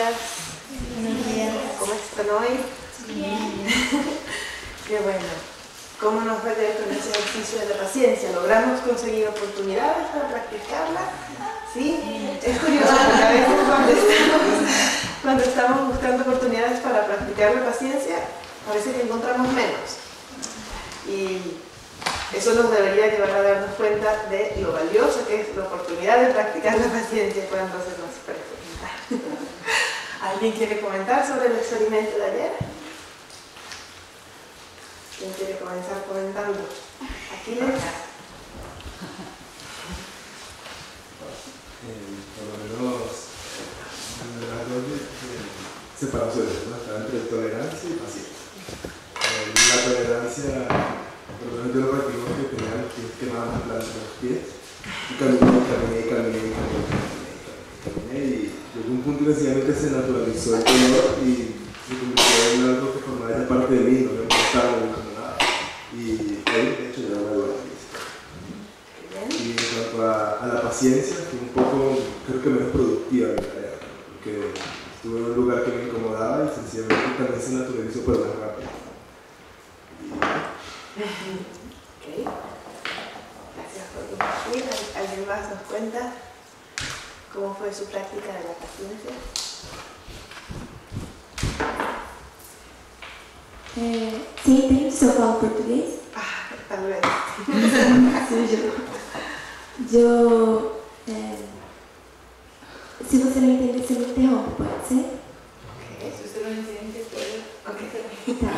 días. Buenos días. ¿Cómo están hoy? Bien. Qué bueno. ¿Cómo nos fue con ese ejercicio de la paciencia? ¿Logramos conseguir oportunidades para practicarla? ¿Sí? Es curioso porque a veces cuando estamos buscando oportunidades para practicar la paciencia, parece que encontramos menos. Y eso nos debería llevar a darnos cuenta de lo valioso que es la oportunidad de practicar la paciencia cuando se nos presenta. ¿Alguien quiere comentar sobre el experimento de ayer? ¿Quién quiere comenzar comentando? Aquí les... Por lo menos las dos separaciones, ¿no? Está entre tolerancia y paciencia. La tolerancia, por lo menos yo lo practico porque tenía los pies quemados en planta de los pies y caminé y llegó un punto que sencillamente se naturalizó el dolor y se convirtió en algo que formaba ya parte de mí, no me importaba, no me incomodaba y hoy de hecho ya no me duele. Y en cuanto a la paciencia, fue un poco, creo que menos productiva mi tarea, porque estuve en un lugar que me incomodaba y sencillamente también se naturalizó, pero más rápido. Okay. Gracias por compartir. ¿Alguien más nos cuenta cómo fue su práctica de la paciencia? Sim, tem, se eu falo português? Tal vez. Se você não entender, você me interrompe, pode ser? Ok, se você não entende, pode... Ok. Tá.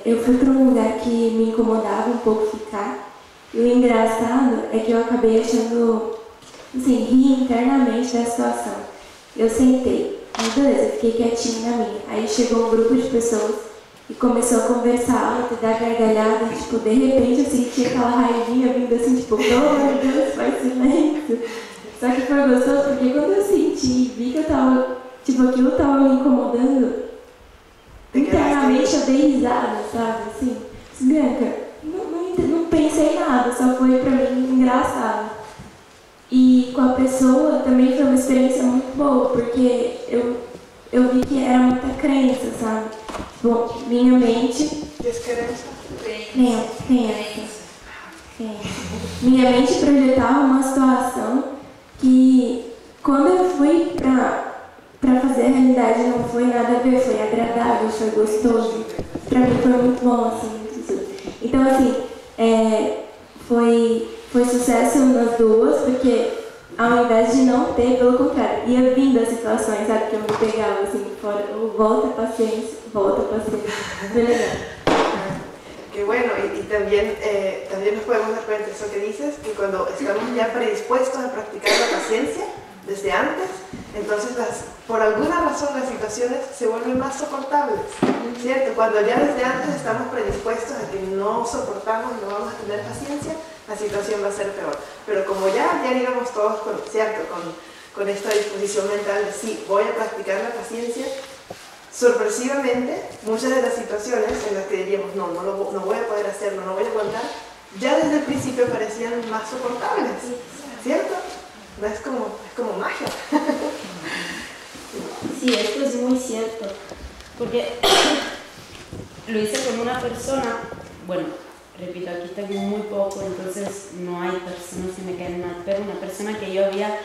Eu fui para um lugar que me incomodava um pouco ficar. E o engraçado é que eu acabei achando, assim, ri internamente da situação. Eu sentei, aí beleza, fiquei quietinha na minha. Aí chegou um grupo de pessoas e começou a conversar alto, dar gargalhada. Tipo, de repente eu senti aquela raivinha vindo assim, tipo, oh meu Deus, faz silêncio. Só que foi gostoso porque quando eu senti e vi que eu tava, tipo, aquilo tava me incomodando, internamente eu dei risada, sabe, assim. Bianca, não pensei nada, só foi pra mim engraçado. E com a pessoa também foi uma experiência muito boa, porque eu vi que era muita crença, sabe? Bom, minha mente... Descrença? Crença. Minha mente projetava uma situação que, quando eu fui pra fazer a realidade, não foi nada a ver, foi agradável, foi gostoso. Pra mim foi muito bom, assim. Então, assim, foi sucesso nas duas, porque ao invés de não ter, pelo contrário, ia vindo as situações, sabe, que eu me pegava, assim, fora, volta paciência. Foi legal. Qué bueno, y también nos podemos dar cuenta de eso que dices, que cuando estamos ya predispuestos a practicar la paciencia desde antes, entonces por alguna razón las situaciones se vuelven más soportables, ¿cierto? Cuando ya desde antes estamos predispuestos a que no soportamos, no vamos a tener paciencia, la situación va a ser peor. Pero como ya íbamos todos con esta disposición mental de sí, voy a practicar la paciencia, sorpresivamente, muchas de las situaciones en las que diríamos no voy a poder hacerlo, no voy a aguantar, ya desde el principio parecían más soportables, ¿cierto? No es como magia. Sí, esto es muy cierto, porque lo hice con una persona, bueno, repito, aquí tengo muy poco, entonces no hay personas que me caen mal, pero una persona que yo había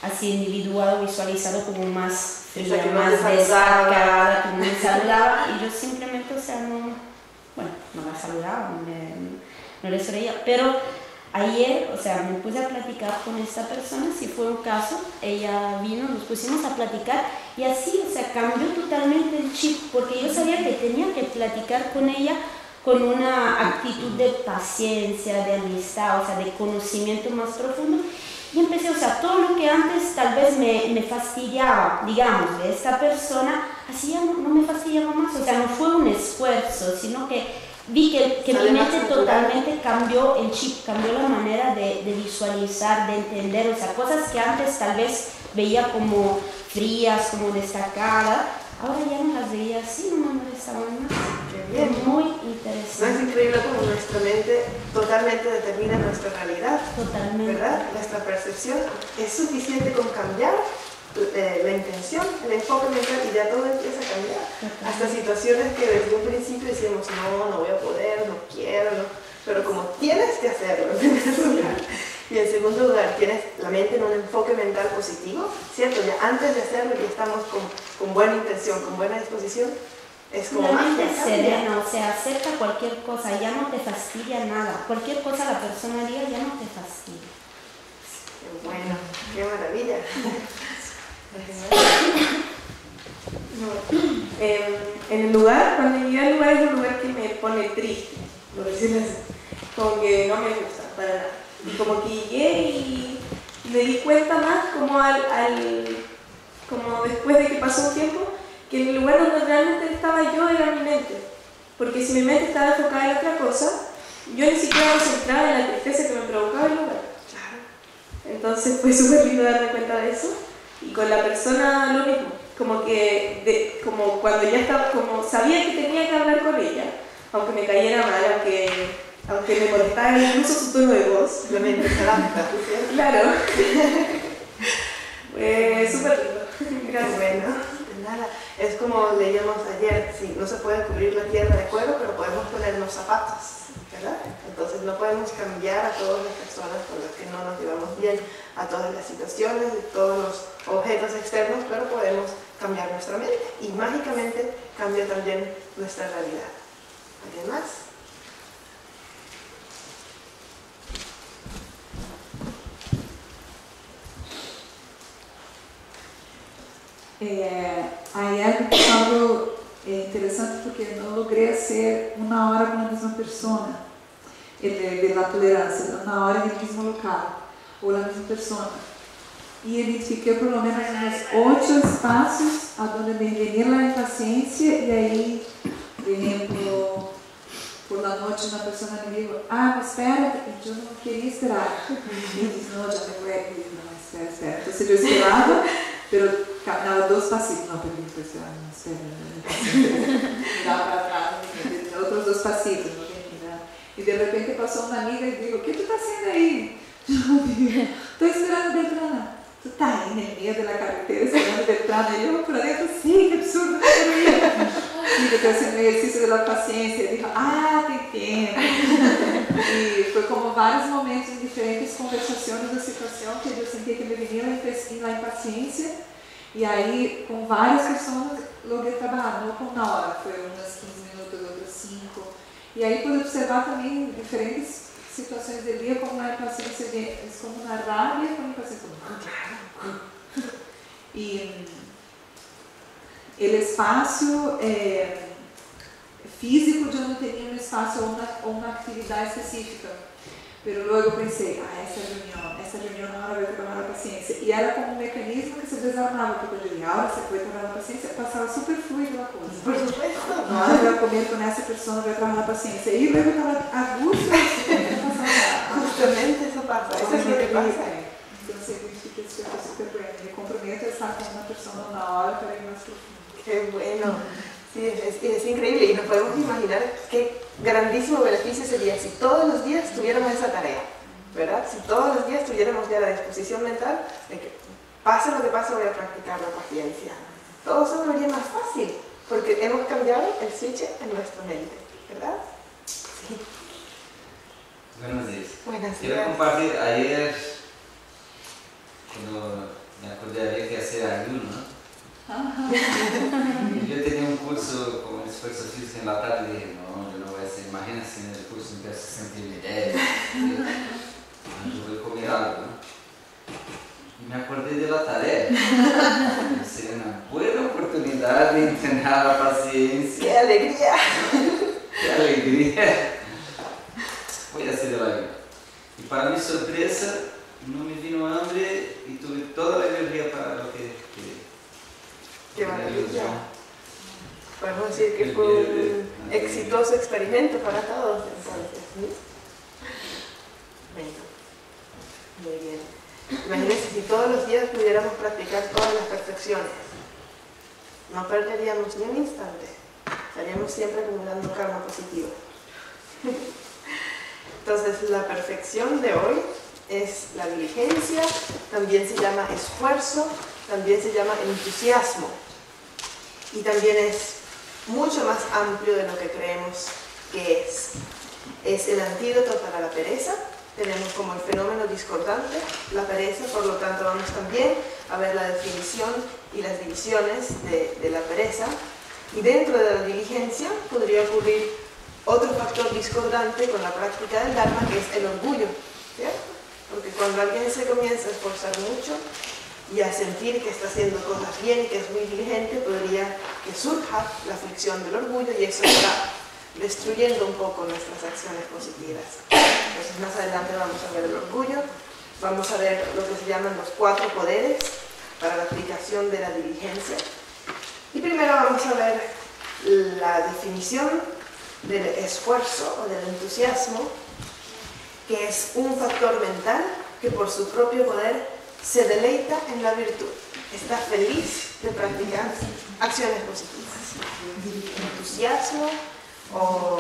así individuado, visualizado como más fría, más destacada, que no me saludaba, y yo simplemente, o sea, no la saludaba, no le sonreía, pero ayer, o sea, me puse a platicar con esta persona, si fue un caso, ella vino, nos pusimos a platicar, y así, o sea, cambió totalmente el chip, porque yo sabía que tenía que platicar con ella con una actitud de paciencia, de amistad, o sea, de conocimiento más profundo. Y empecé, o sea, todo lo que antes tal vez me fastidiaba, digamos, de esta persona, así ya no me fastidiaba más, o sea, no fue un esfuerzo, sino que vi que mi mente totalmente cambió el chip, cambió la manera de visualizar, de entender, o sea, cosas que antes tal vez veía como frías, como destacadas, ahora ya no las veía así, no me molestaban más. Bien. Muy interesante. ¿No es increíble cómo nuestra mente totalmente determina nuestra realidad? Totalmente. ¿Verdad? Nuestra percepción es suficiente con cambiar la intención, el enfoque mental, y ya todo empieza a cambiar. Hasta situaciones que desde un principio decíamos, no voy a poder, no quiero, no. Pero como tienes que hacerlo en primer lugar, y en segundo lugar tienes la mente en un enfoque mental positivo, ¿cierto? Ya antes de hacerlo ya estamos con buena intención, con buena disposición. Es como una mente serena, o sea, acepta cualquier cosa, ya no te fastidia nada. Cualquier cosa la persona diga ya no te fastidia. Qué bueno, qué maravilla. En el lugar, cuando llegué al lugar, es un lugar que me pone triste, por decirlo así, como que no me gusta para nada. Y como que llegué y me di cuenta más como como después de que pasó un tiempo, que en el lugar donde realmente estaba yo era mi mente. Porque si mi mente estaba enfocada en otra cosa, yo ni siquiera me centraba en la tristeza que me provocaba el lugar. Entonces fue súper lindo darme cuenta de eso. Y con la persona lo mismo, como cuando ya estaba, como sabía que tenía que hablar con ella, aunque me cayera mal, aunque me molestara incluso su tono de voz. La mente se adapta. Claro. Fue súper lindo. Gracias. Bueno, de nada. Es como leíamos ayer, sí, no se puede cubrir la tierra de cuero, pero podemos ponernos zapatos, ¿verdad? Entonces no podemos cambiar a todas las personas con las que no nos llevamos bien, a todas las situaciones, de todos los objetos externos, pero podemos cambiar nuestra mente y mágicamente cambia también nuestra realidad. ¿Alguien más? Hay algo que algo interessante porque não logrei ser uma hora com a mesma pessoa, da tolerância, uma hora no mesmo local, ou na mesma pessoa. E identifiquei por lo menos uns 8 espaços onde me venia a impaciência e aí, por exemplo, por la noite uma pessoa me dijo, mas espera, eu não queria esperar. E ele disse, não, já me voy, não, espera. Então eu esperava, pero caminhava 2 passitos, não, peraí, espera, mirava para trás, outros 2 passitos, não tinha. E de repente passou uma amiga e digo, o que tu está fazendo aí? Estou esperando Beltrana. Tu está aí no meio da carretera esperando Beltrana? E eu por dentro, sim, que absurdo, eu estou fazendo exercício da paciência. E digo, te entendo. E foi como vários momentos em diferentes conversações da situação que eu senti que me vinha a impaciência. E aí, com várias pessoas, logrei trabalhar, não com na hora, foi umas 15 minutos, outras 5. E aí, pude observar também diferentes situações de dia, como na impaciência, como na rabia, como na impaciência. E o espaço físico, eu não teria um espaço ou uma atividade específica. Mas logo pensei, essa reunião na hora vai trabalhar a paciência. E era como um mecanismo que se desarmava, porque eu diria, a hora você vai trabalhar a paciência, passava super fluido a coisa. Por supuesto. Na hora vai comer com essa pessoa, vai trabalhar a paciência. E luego estava a gusto, justamente eso pasa, eso es lo que pasa. Então, significa que eu estou super bem. Me comprometo a estar com uma pessoa na hora para ir mais profundo. Qué bueno. Sí, es increíble y nos podemos imaginar qué grandísimo beneficio sería si todos los días tuviéramos esa tarea, ¿verdad? Si todos los días tuviéramos ya la disposición mental de que pase lo que pase voy a practicar la paciencia. Todo se volvería más fácil porque hemos cambiado el switch en nuestra mente, ¿verdad? Sí. Buenos días. Buenos días. Quiero compartir ayer cuando me acordé había que hacer ayuno. Yo tenía un curso con esfuerzo físico en la tarde y dije, no, yo no voy a hacer, imagina si en el curso empiezo a sentirme débil, yo voy a comer algo, ¿no? Y me acordé de la tarea. Pensé, una buena oportunidad de entrenar la paciencia. ¡Qué alegría! ¡Qué alegría! Voy a hacer el ayuno. Y para mi sorpresa, no me vino hambre y tuve toda la energía para lo que ¡Qué maravilla! Podemos decir que fue un exitoso experimento para todos, entonces. ¿Sí? Bueno, muy bien. Imagínense si todos los días pudiéramos practicar todas las perfecciones. No perderíamos ni un instante. Estaríamos siempre acumulando karma positivo. Entonces, la perfección de hoy es la diligencia, también se llama esfuerzo, también se llama entusiasmo. Y también es mucho más amplio de lo que creemos que es. Es el antídoto para la pereza. Tenemos como el fenómeno discordante la pereza, por lo tanto vamos también a ver la definición y las divisiones de la pereza. Y dentro de la diligencia podría ocurrir otro factor discordante con la práctica del Dharma, que es el orgullo, ¿cierto? Porque cuando alguien se comienza a esforzar mucho y a sentir que está haciendo cosas bien y que es muy diligente, podría que surja la aflicción del orgullo y eso está destruyendo un poco nuestras acciones positivas. Entonces más adelante vamos a ver el orgullo, vamos a ver lo que se llaman los 4 poderes para la aplicación de la diligencia. Y primero vamos a ver la definición del esfuerzo o del entusiasmo, que es un factor mental que por su propio poder se deleita en la virtud, está feliz de practicar acciones positivas. Entusiasmo o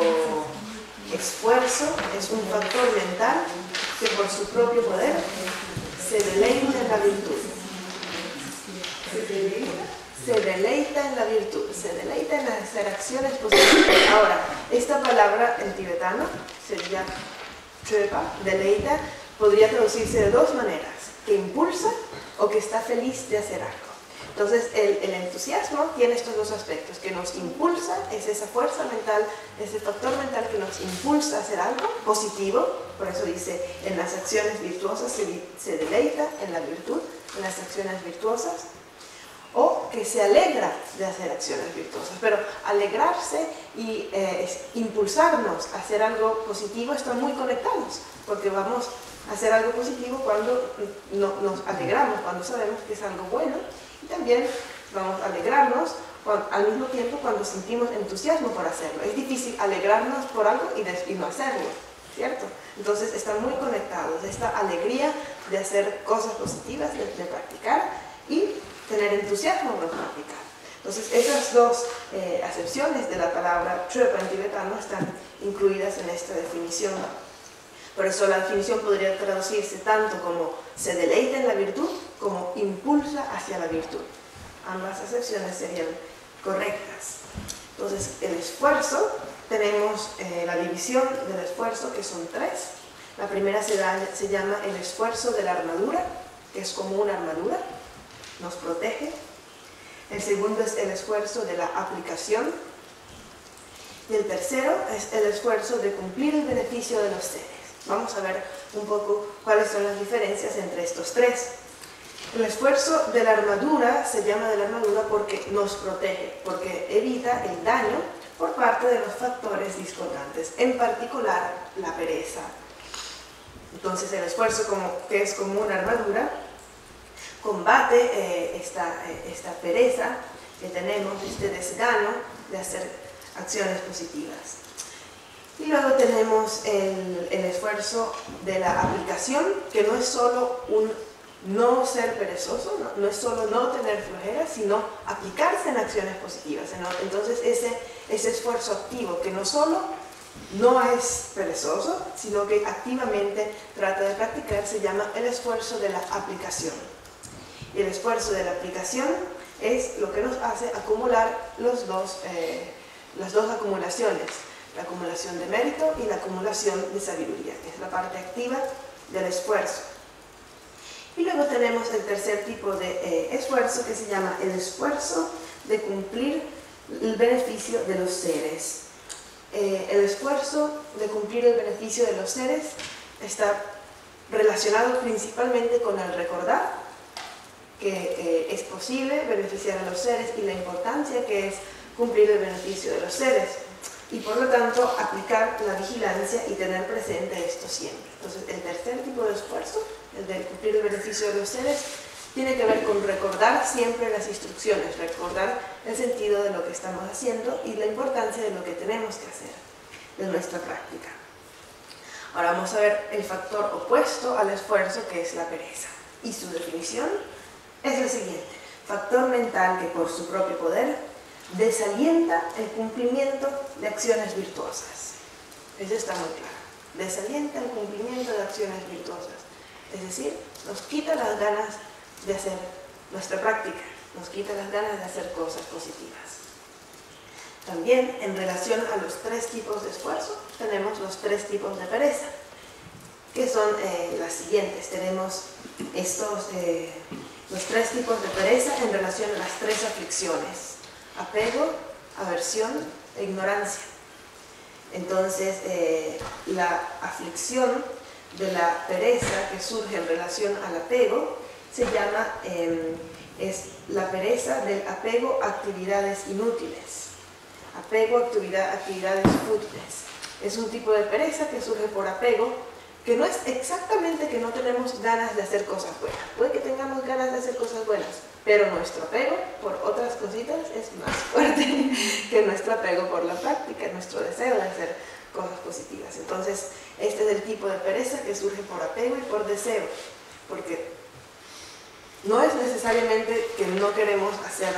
esfuerzo es un factor mental que por su propio poder se deleita en la virtud. Se deleita en la virtud, se deleita en hacer acciones positivas. Ahora, esta palabra en tibetano sería chöpa, deleita, podría traducirse de 2 maneras, que impulsa o que está feliz de hacer algo. Entonces, el entusiasmo tiene estos 2 aspectos, que nos impulsa, es esa fuerza mental, ese factor mental que nos impulsa a hacer algo positivo, por eso dice, en las acciones virtuosas se deleita en la virtud, en las acciones virtuosas, o que se alegra de hacer acciones virtuosas. Pero alegrarse y impulsarnos a hacer algo positivo están muy conectados, porque vamos a hacer algo positivo cuando nos alegramos, cuando sabemos que es algo bueno, y también vamos a alegrarnos al mismo tiempo cuando sentimos entusiasmo por hacerlo. Es difícil alegrarnos por algo y no hacerlo, ¿cierto? Entonces están muy conectados, esta alegría de hacer cosas positivas, de practicar y tener entusiasmo por practicar. Entonces esas 2 acepciones de la palabra chöpa en tibetano están incluidas en esta definición. Por eso la definición podría traducirse tanto como se deleita en la virtud como impulsa hacia la virtud. Ambas acepciones serían correctas. Entonces el esfuerzo, tenemos la división del esfuerzo, que son 3. La primera se llama el esfuerzo de la armadura, que es como una armadura, nos protege. El segundo es el esfuerzo de la aplicación. Y el tercero es el esfuerzo de cumplir el beneficio de los seres. Vamos a ver un poco cuáles son las diferencias entre estos 3. El esfuerzo de la armadura se llama de la armadura porque nos protege, porque evita el daño por parte de los factores discordantes, en particular la pereza. Entonces el esfuerzo, que es como una armadura, combate esta pereza que tenemos, este desgano de hacer acciones positivas. Y luego tenemos el esfuerzo de la aplicación, que no es solo un no ser perezoso, no es solo no tener flojera, sino aplicarse en acciones positivas. Entonces ese esfuerzo activo, que no solo no es perezoso, sino que activamente trata de practicar, se llama el esfuerzo de la aplicación. Y el esfuerzo de la aplicación es lo que nos hace acumular las 2 acumulaciones, la acumulación de mérito y la acumulación de sabiduría, que es la parte activa del esfuerzo. Y luego tenemos el tercer tipo de esfuerzo, que se llama el esfuerzo de cumplir el beneficio de los seres. El esfuerzo de cumplir el beneficio de los seres está relacionado principalmente con el recordar que es posible beneficiar a los seres y la importancia que es cumplir el beneficio de los seres, y por lo tanto aplicar la vigilancia y tener presente esto siempre. Entonces el tercer tipo de esfuerzo, el de cumplir el beneficio de los seres, tiene que ver con recordar siempre las instrucciones, recordar el sentido de lo que estamos haciendo y la importancia de lo que tenemos que hacer, de nuestra práctica. Ahora vamos a ver el factor opuesto al esfuerzo, que es la pereza, y su definición es la siguiente: factor mental que por su propio poder desalienta el cumplimiento de acciones virtuosas. Eso está muy claro. Desalienta el cumplimiento de acciones virtuosas. Es decir, nos quita las ganas de hacer nuestra práctica, nos quita las ganas de hacer cosas positivas. También, en relación a los 3 tipos de esfuerzo, tenemos los 3 tipos de pereza, que son las siguientes. Tenemos los 3 tipos de pereza en relación a las 3 aflicciones: apego, aversión e ignorancia. Entonces, la aflicción de la pereza que surge en relación al apego se llama, es la pereza del apego a actividades inútiles. Apego a actividades fútiles. Es un tipo de pereza que surge por apego, que no es exactamente que no tenemos ganas de hacer cosas buenas. Puede que tengamos ganas de hacer cosas buenas, pero nuestro apego por otras cositas es más fuerte que nuestro apego por la práctica, nuestro deseo de hacer cosas positivas. Entonces, este es el tipo de pereza que surge por apego y por deseo, porque no es necesariamente que no queremos hacer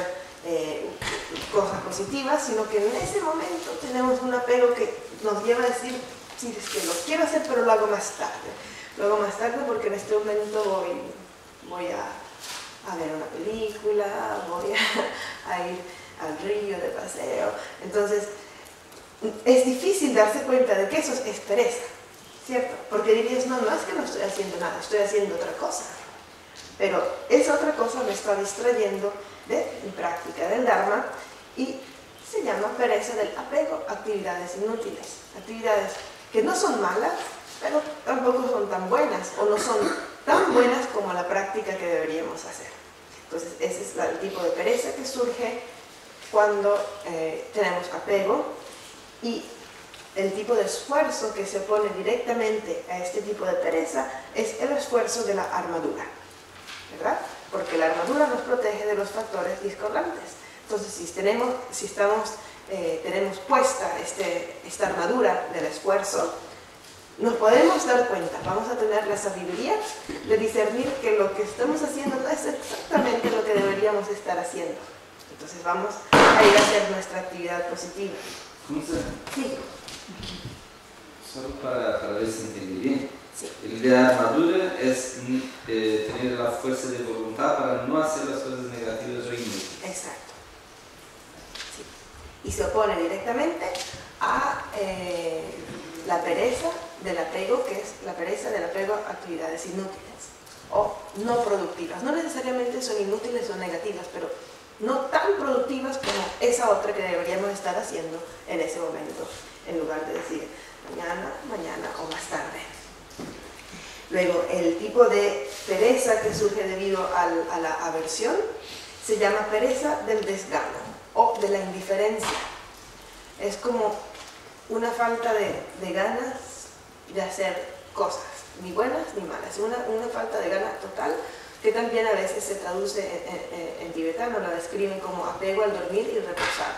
cosas positivas, sino que en ese momento tenemos un apego que nos lleva a decir: sí, es que lo quiero hacer, pero lo hago más tarde. Lo hago más tarde porque en este momento voy a ver una película, voy a ir al río de paseo. Entonces, es difícil darse cuenta de que eso es pereza, ¿cierto? Porque dirías: no, no es que no estoy haciendo nada, estoy haciendo otra cosa. Pero esa otra cosa me está distrayendo de mi práctica del Dharma y se llama pereza del apego a actividades inútiles. Actividades que no son malas, pero tampoco son tan buenas, o no son tan buenas como la práctica que deberíamos hacer. Entonces, ese es el tipo de pereza que surge cuando tenemos apego, y el tipo de esfuerzo que se opone directamente a este tipo de pereza es el esfuerzo de la armadura, ¿verdad? Porque la armadura nos protege de los factores discordantes. Entonces, si tenemos puesta esta armadura del esfuerzo, nos podemos dar cuenta, vamos a tener la sabiduría de discernir que lo que estamos haciendo no es exactamente lo que deberíamos estar haciendo. Entonces vamos a ir a hacer nuestra actividad positiva. Sí. Solo para ver si entendí bien. Sí. El de la armadura es tener la fuerza de voluntad para no hacer las cosas negativas o inútiles. Exacto. Sí. Y se opone directamente a la pereza del apego, que es la pereza del apego a actividades inútiles o no productivas. No necesariamente son inútiles o negativas, pero no tan productivas como esa otra que deberíamos estar haciendo en ese momento, en lugar de decir mañana o más tarde. Luego, el tipo de pereza que surge debido a la aversión se llama pereza del desgano o de la indiferencia. Es como una falta de ganas de hacer cosas, ni buenas ni malas, una falta de ganas total, que también a veces se traduce en tibetano, lo describen como apego al dormir y reposar,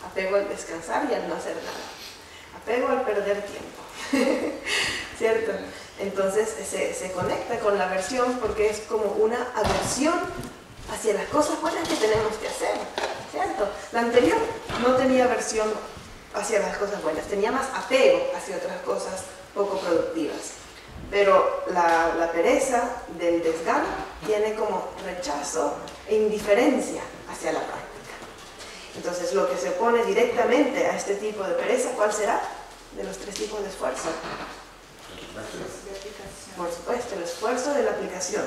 apego al descansar y al no hacer nada, apego al perder tiempo, ¿cierto? Entonces se conecta con la aversión porque es como una aversión hacia las cosas buenas que tenemos que hacer, ¿cierto? La anterior no tenía aversión hacia las cosas buenas, tenía más apego hacia otras cosas poco productivas. Pero la pereza del desgano tiene como rechazo e indiferencia hacia la práctica. Entonces, lo que se opone directamente a este tipo de pereza, ¿cuál será? De los 3 tipos de esfuerzo. Por supuesto, el esfuerzo de la aplicación.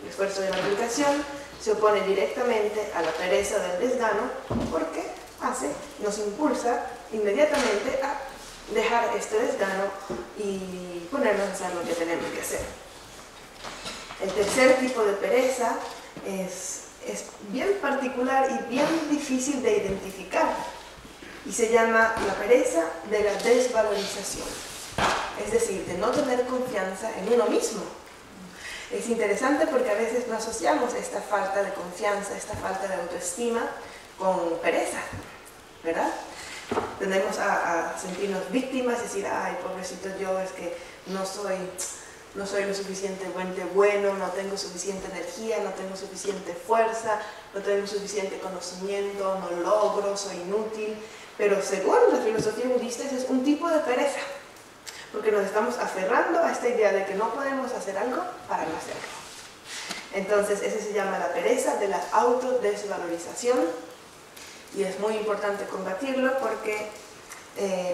El esfuerzo de la aplicación se opone directamente a la pereza del desgano porque nos impulsa inmediatamente a dejar este desgano y ponernos a hacer lo que tenemos que hacer. El tercer tipo de pereza es bien particular y bien difícil de identificar y se llama la pereza de la desvalorización, es decir, de no tener confianza en uno mismo. Es interesante porque a veces no asociamos esta falta de confianza, esta falta de autoestima con pereza, ¿verdad? Tendemos a sentirnos víctimas y decir: ay, pobrecito yo, es que no soy lo suficientemente bueno, no tengo suficiente energía, no tengo suficiente fuerza, no tengo suficiente conocimiento, no logro, soy inútil. Pero según la filosofía budista es un tipo de pereza, porque nos estamos aferrando a esta idea de que no podemos hacer algo para no hacerlo. Entonces, eso se llama la pereza de la autodesvalorización, y es muy importante combatirlo porque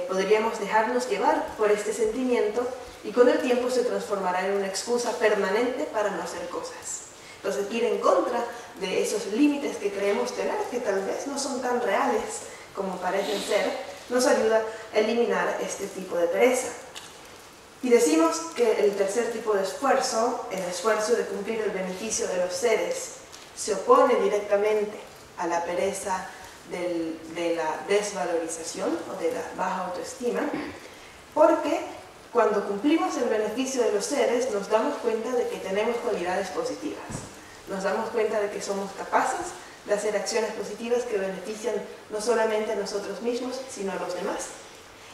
podríamos dejarnos llevar por este sentimiento y con el tiempo se transformará en una excusa permanente para no hacer cosas. Entonces, ir en contra de esos límites que creemos tener, que tal vez no son tan reales como parecen ser, nos ayuda a eliminar este tipo de pereza. Y decimos que el tercer tipo de esfuerzo, el esfuerzo de cumplir el beneficio de los seres, se opone directamente a la pereza de la desvalorización o de la baja autoestima, porque cuando cumplimos el beneficio de los seres nos damos cuenta de que tenemos cualidades positivas, nos damos cuenta de que somos capaces de hacer acciones positivas que benefician no solamente a nosotros mismos, sino a los demás.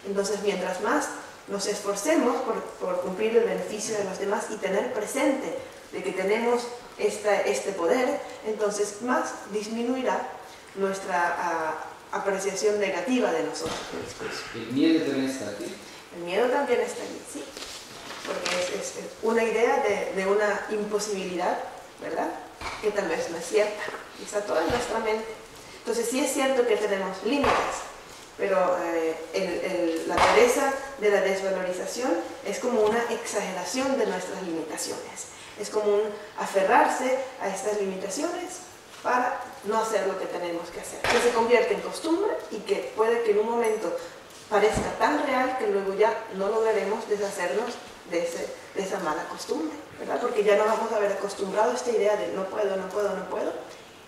Entonces, mientras más nos esforcemos por cumplir el beneficio de los demás y tener presente de que tenemos este poder, entonces más disminuirá nuestra apreciación negativa de nosotros mismos. ¿El miedo también está aquí? El miedo también está allí, sí, porque es una idea de una imposibilidad, ¿verdad?, que tal vez no es cierta, y está toda en nuestra mente. Entonces sí es cierto que tenemos límites, pero la pereza de la desvalorización es como una exageración de nuestras limitaciones, es como un aferrarse a estas limitaciones para no hacer lo que tenemos que hacer, que se convierte en costumbre y que puede que en un momento parezca tan real que luego ya no lograremos deshacernos de esa mala costumbre, ¿verdad? Porque ya nos vamos a haber acostumbrado a esta idea de no puedo, no puedo, no puedo,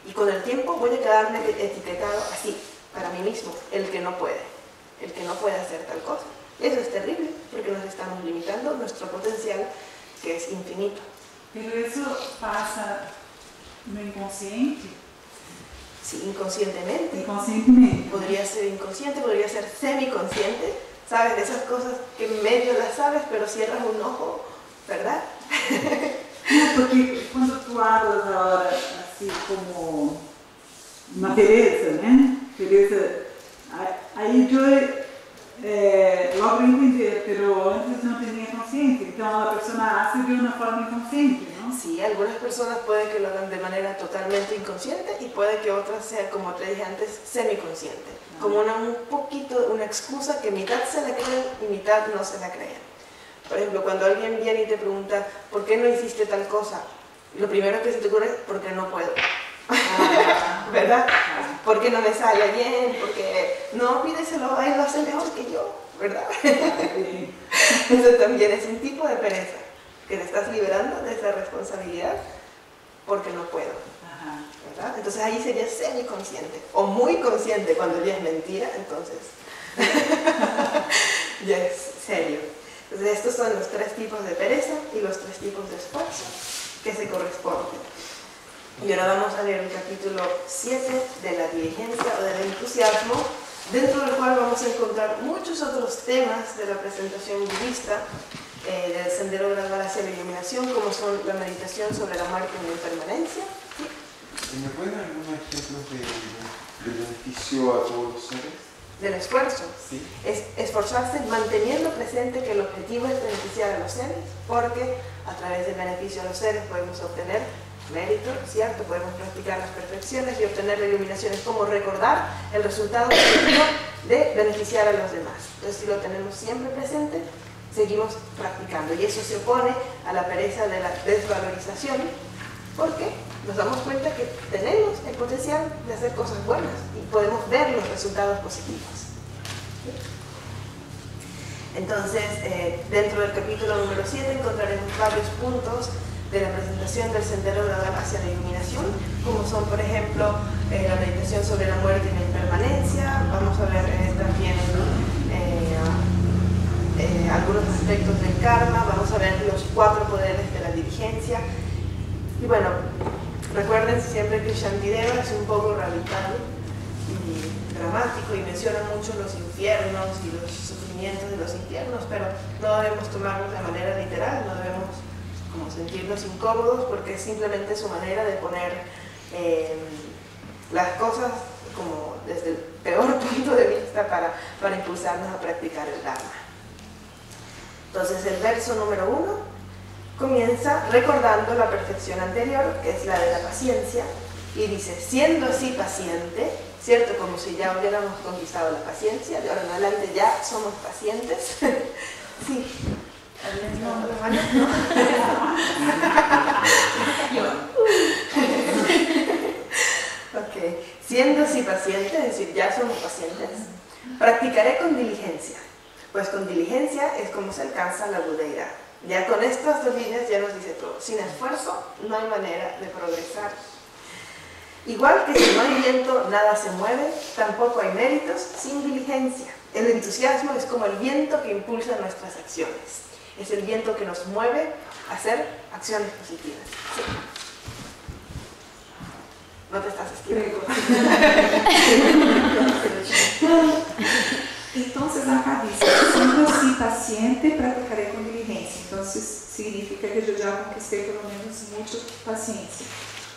y con el tiempo voy a quedarme etiquetado así, para mí mismo, el que no puede hacer tal cosa. Eso es terrible, porque nos estamos limitando nuestro potencial, que es infinito. Pero eso pasa no inconsciente. Sí, inconscientemente. Inconscientemente. Podría ser inconsciente, podría ser semiconsciente, ¿sabes? De esas cosas que medio las sabes, pero cierras un ojo, ¿verdad? No, porque cuando tú hablas ahora así como una pereza, ¿no? Pereza, ahí yo logro entender, pero antes no tenía consciente, entonces la persona hace de una forma inconsciente, ¿no? Sí, algunas personas pueden que lo hagan de manera totalmente inconsciente y puede que otras sean, como te dije antes, semiconsciente, como un poquito, una excusa que mitad se la creen y mitad no se la creen. Por ejemplo, cuando alguien viene y te pregunta ¿por qué no hiciste tal cosa? Lo primero que se te ocurre es porque no puedo. ¿Verdad? Porque no me sale bien, porque no, pídeselo, él lo hace mejor que yo, ¿verdad? Eso también es un tipo de pereza, que te estás liberando de esa responsabilidad porque no puedo, ¿verdad? Entonces ahí sería semiconsciente o muy consciente cuando ya es mentira, entonces ya es serio. Entonces estos son los tres tipos de pereza y los tres tipos de esfuerzo que se corresponden. Y ahora vamos a leer el capítulo 7 de la diligencia o del entusiasmo, dentro del cual vamos a encontrar muchos otros temas de la presentación budista del Sendero Gradual hacia la Iluminación, como son la meditación sobre la muerte y la impermanencia. ¿Sí? ¿Me pueden dar algunos ejemplos de beneficio a todos los seres? Del esfuerzo. Sí. Es esforzarse manteniendo presente que el objetivo es beneficiar a los seres, porque a través del beneficio a los seres podemos obtener mérito, ¿cierto? Podemos practicar las perfecciones y obtener la iluminación. Es como recordar el resultado de beneficiar a los demás. Entonces, si lo tenemos siempre presente, seguimos practicando. Y eso se opone a la pereza de la desvalorización, porque nos damos cuenta que tenemos el potencial de hacer cosas buenas y podemos ver los resultados positivos. Entonces, dentro del capítulo número 7 encontraremos varios puntos de la presentación del Sendero Gradual hacia la Iluminación, como son, por ejemplo, la meditación sobre la muerte y la impermanencia. Vamos a ver también algunos aspectos del karma, vamos a ver los 4 poderes de la diligencia. Y bueno, recuerden siempre que Shantideva es un poco radical y dramático y menciona mucho los infiernos y los sufrimientos de los infiernos, pero no debemos tomarlos de manera literal, no debemos como sentirnos incómodos, porque es simplemente su manera de poner las cosas como desde el peor punto de vista para impulsarnos a practicar el Dharma. Entonces el verso número 1 comienza recordando la perfección anterior, que es la de la paciencia, y dice, siendo así paciente, ¿cierto? Como si ya hubiéramos conquistado la paciencia, de ahora en adelante ya somos pacientes. Sí. ¿Alguien levantó la mano? ¿No? Ok. Siendo así paciente, es decir, ya somos pacientes, practicaré con diligencia. Pues con diligencia es como se alcanza la budeidad. Ya con estas dos líneas ya nos dice todo. Sin esfuerzo no hay manera de progresar. Igual que si no hay viento, nada se mueve, tampoco hay méritos sin diligencia. El entusiasmo es como el viento que impulsa nuestras acciones. Es el viento que nos mueve a hacer acciones positivas. Sí. No te estás estirando. Entonces acá dice, siendo así paciente, practicaré con diligencia. Entonces significa que yo ya conquisté por lo menos mucha paciencia.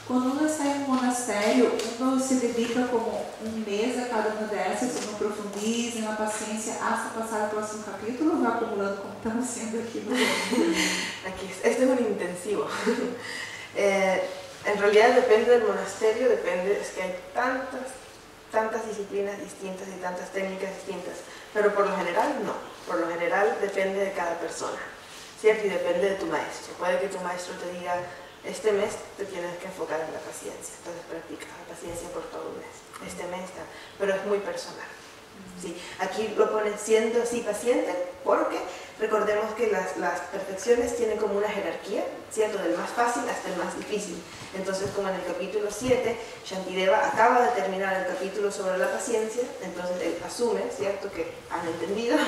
Cuando uno está en un monasterio, uno se dedica como un mes a cada una de esas, uno profundiza en la paciencia hasta pasar al próximo capítulo, o va acumulando como estamos haciendo aquí. Aquí este es un intensivo. En realidad depende del monasterio, depende, es que hay tantas disciplinas distintas y tantas técnicas distintas, pero por lo general no, por lo general depende de cada persona, ¿cierto? Y depende de tu maestro. Puede que tu maestro te diga, este mes te tienes que enfocar en la paciencia, entonces practica la paciencia por todo un mes, este mes está, pero es muy personal. Sí, aquí lo ponen siendo así paciente porque recordemos que las perfecciones tienen como una jerarquía, ¿cierto? Del más fácil hasta el más difícil. Entonces, como en el capítulo 7, Shantideva acaba de terminar el capítulo sobre la paciencia, entonces él asume, ¿cierto?, que han entendido,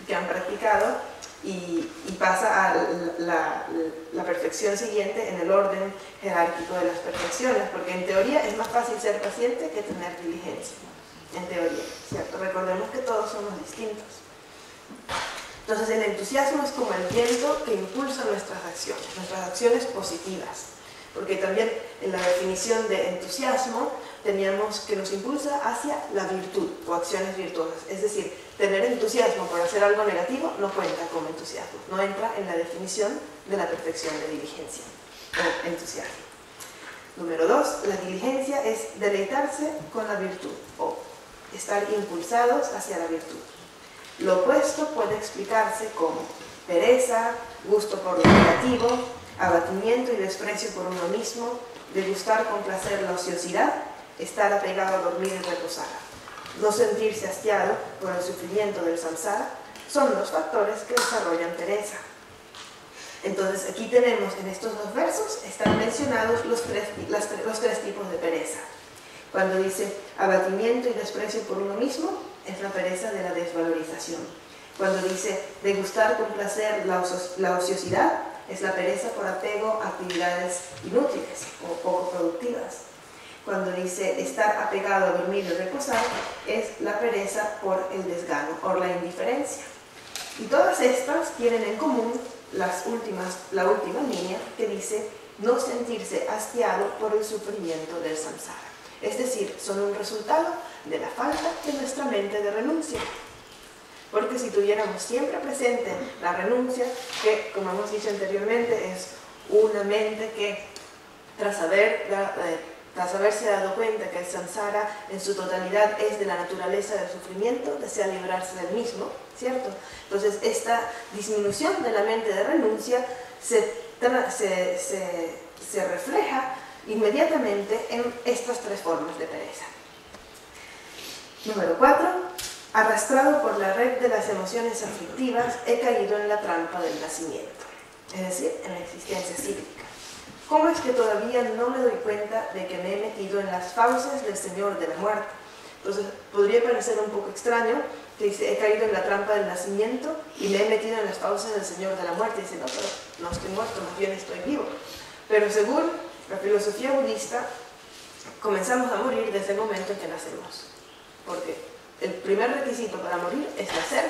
que han practicado, y pasa a la perfección siguiente en el orden jerárquico de las perfecciones, porque en teoría es más fácil ser paciente que tener diligencia. En teoría, ¿cierto? Recordemos que todos somos distintos. Entonces el entusiasmo es como el viento que impulsa nuestras acciones positivas. Porque también en la definición de entusiasmo teníamos que nos impulsa hacia la virtud o acciones virtuosas. Es decir, tener entusiasmo por hacer algo negativo no cuenta como entusiasmo, no entra en la definición de la perfección de diligencia o entusiasmo. Número 2, la diligencia es deleitarse con la virtud o estar impulsados hacia la virtud. Lo opuesto puede explicarse como pereza, gusto por lo negativo, abatimiento y desprecio por uno mismo, degustar con placer la ociosidad, estar apegado a dormir y reposar. No sentirse hastiado por el sufrimiento del samsara son los factores que desarrollan pereza. Entonces aquí tenemos en estos dos versos, están mencionados los tres tipos de pereza. Cuando dice abatimiento y desprecio por uno mismo, es la pereza de la desvalorización. Cuando dice degustar con placer la ociosidad, es la pereza por apego a actividades inútiles o poco productivas. Cuando dice estar apegado a dormir y reposar, es la pereza por el desgano o la indiferencia. Y todas estas tienen en común la última línea que dice no sentirse hastiado por el sufrimiento del samsara. Es decir, son un resultado de la falta de nuestra mente de renuncia. Porque si tuviéramos siempre presente la renuncia, que como hemos dicho anteriormente es una mente que tras haberse dado cuenta que el samsara en su totalidad es de la naturaleza del sufrimiento, desea librarse del mismo, ¿cierto? Entonces esta disminución de la mente de renuncia se refleja inmediatamente en estas tres formas de pereza. Número 4. Arrastrado por la red de las emociones aflictivas, he caído en la trampa del nacimiento, es decir, en la existencia cíclica. ¿Cómo es que todavía no me doy cuenta de que me he metido en las fauces del Señor de la muerte? Entonces, podría parecer un poco extraño que dice, he caído en la trampa del nacimiento y me he metido en las fauces del Señor de la muerte. Y dice, no, pero no estoy muerto, más bien estoy vivo. Pero según la filosofía budista, comenzamos a morir desde el momento en que nacemos. Porque el primer requisito para morir es nacer,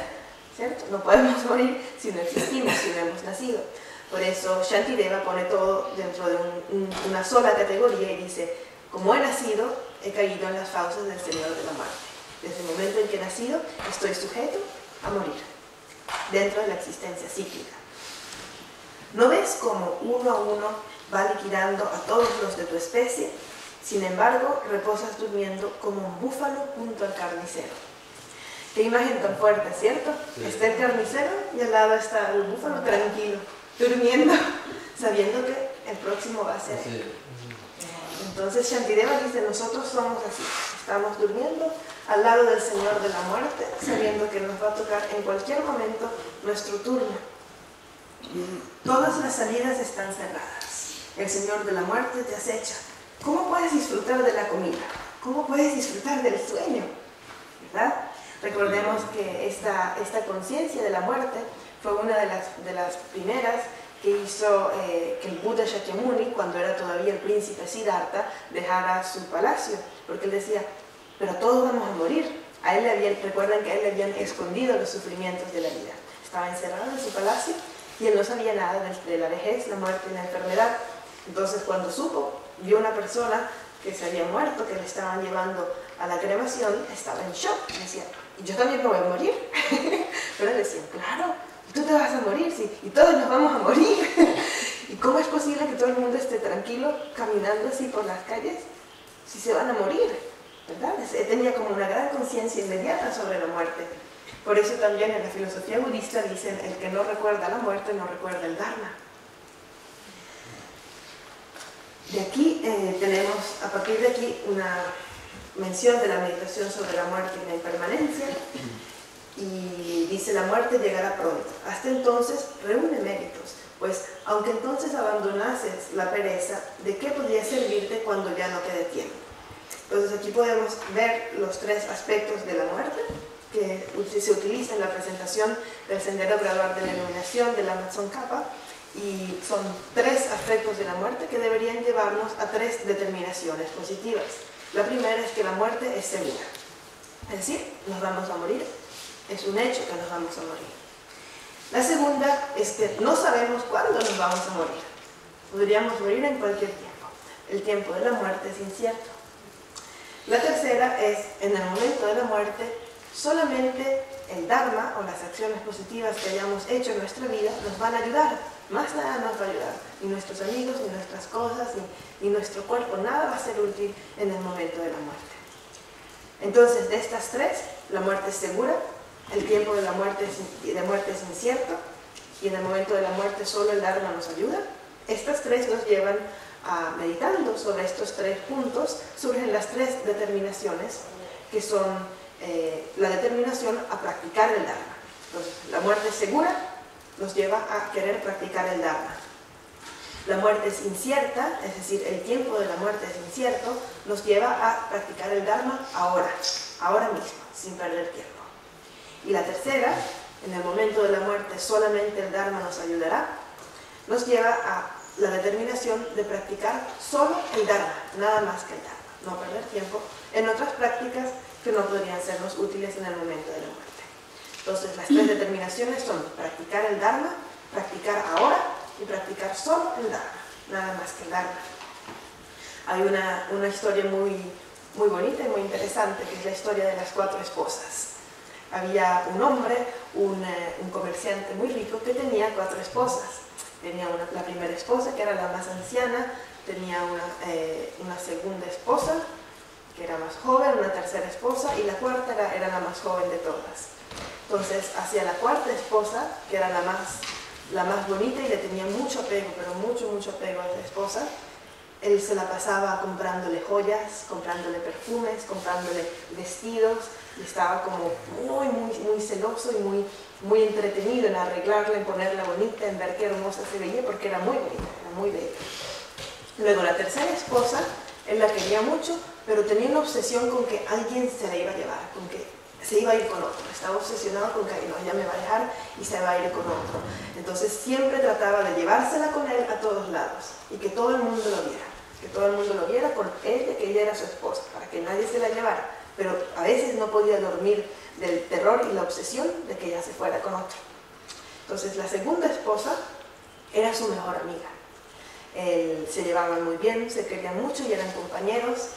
¿cierto? No podemos morir si no existimos, si no hemos nacido. Por eso Shantideva pone todo dentro de una sola categoría y dice, como he nacido, he caído en las fauces del Señor de la muerte. Desde el momento en que he nacido, estoy sujeto a morir. dentro de la existencia cíclica. ¿No ves cómo uno a uno va liquidando a todos los de tu especie? Sin embargo, reposas durmiendo como un búfalo junto al carnicero. Qué imagen tan fuerte, ¿cierto? Sí. Está el carnicero y al lado está el búfalo tranquilo, durmiendo, sabiendo que el próximo va a ser él. Entonces Shantideva dice, nosotros somos así, estamos durmiendo al lado del Señor de la muerte, sabiendo que nos va a tocar en cualquier momento nuestro turno. Todas las salidas están cerradas. El Señor de la muerte te acecha. ¿Cómo puedes disfrutar de la comida? ¿Cómo puedes disfrutar del sueño? ¿Verdad? Recordemos que esta conciencia de la muerte fue una de las primeras que hizo que el Buda Shakyamuni, cuando era todavía el príncipe Siddhartha, dejara su palacio, porque él decía, pero todos vamos a morir. A él recuerdan que a él le habían escondido los sufrimientos de la vida. Estaba encerrado en su palacio y él no sabía nada de la vejez, la muerte y la enfermedad. Entonces cuando supo, vio una persona que se había muerto, que le estaban llevando a la cremación, estaba en shock. Decía, ¿y yo también me voy a morir? Pero él decía, claro, tú te vas a morir, sí, y todos nos vamos a morir. ¿Y cómo es posible que todo el mundo esté tranquilo caminando así por las calles si se van a morir? ¿Verdad? Él tenía como una gran conciencia inmediata sobre la muerte. Por eso también en la filosofía budista dicen, el que no recuerda la muerte no recuerda el Dharma. De aquí tenemos, a partir de aquí, una mención de la meditación sobre la muerte y la impermanencia. Y dice, la muerte llegará pronto. Hasta entonces, reúne méritos, pues aunque entonces abandonases la pereza, ¿de qué podría servirte cuando ya no quede tiempo? Entonces aquí podemos ver los tres aspectos de la muerte que se utiliza en la presentación del Sendero Gradual de la Iluminación de la Tsongkhapa, y son tres aspectos de la muerte que deberían llevarnos a tres determinaciones positivas. La primera es que la muerte es segura, es decir, nos vamos a morir. Es un hecho que nos vamos a morir. La segunda es que no sabemos cuándo nos vamos a morir. Podríamos morir en cualquier tiempo. El tiempo de la muerte es incierto. La tercera es, en el momento de la muerte, solamente el Dharma o las acciones positivas que hayamos hecho en nuestra vida nos van a ayudar. Más nada nos va a ayudar. Ni nuestros amigos, ni nuestras cosas, ni nuestro cuerpo. Nada va a ser útil en el momento de la muerte. Entonces, de estas tres, la muerte es segura. El tiempo de la muerte es incierto y en el momento de la muerte solo el Dharma nos ayuda. Estas tres nos llevan a, meditando sobre estos tres puntos, surgen las tres determinaciones que son la determinación a practicar el Dharma. Entonces, la muerte es segura, nos lleva a querer practicar el Dharma. La muerte es incierta, es decir, el tiempo de la muerte es incierto, nos lleva a practicar el Dharma ahora mismo, sin perder tiempo. Y la tercera, en el momento de la muerte solamente el Dharma nos ayudará, nos lleva a la determinación de practicar solo el Dharma, nada más que el Dharma, no perder tiempo en otras prácticas que no podrían sernos útiles en el momento de la muerte. Entonces las tres determinaciones son practicar el Dharma, practicar ahora y practicar solo el Dharma, nada más que el Dharma. Hay una historia muy bonita y muy interesante, que es la historia de las 4 esposas. Había un hombre, un comerciante muy rico, que tenía 4 esposas. Tenía la primera esposa, que era la más anciana, tenía una segunda esposa, que era más joven, una tercera esposa, y la cuarta era la más joven de todas. Entonces, hacia la cuarta esposa, que era la más bonita y le tenía mucho apego, pero mucho apego a esa esposa, él se la pasaba comprándole joyas, comprándole perfumes, comprándole vestidos, y estaba como muy celoso y muy entretenido en arreglarla, en ponerla bonita, en ver qué hermosa se veía, porque era muy bonita, era muy bella. Luego la tercera esposa, él la quería mucho, pero tenía una obsesión con que alguien se la iba a llevar, con que se iba a ir con otro. Estaba obsesionado con que no, ella me va a dejar y se va a ir con otro. Entonces siempre trataba de llevársela con él a todos lados y que todo el mundo lo viera. Que todo el mundo lo viera con él, que ella era su esposa, para que nadie se la llevara. Pero a veces no podía dormir del terror y la obsesión de que ella se fuera con otro. Entonces la segunda esposa era su mejor amiga. Se llevaban muy bien, se querían mucho y eran compañeros.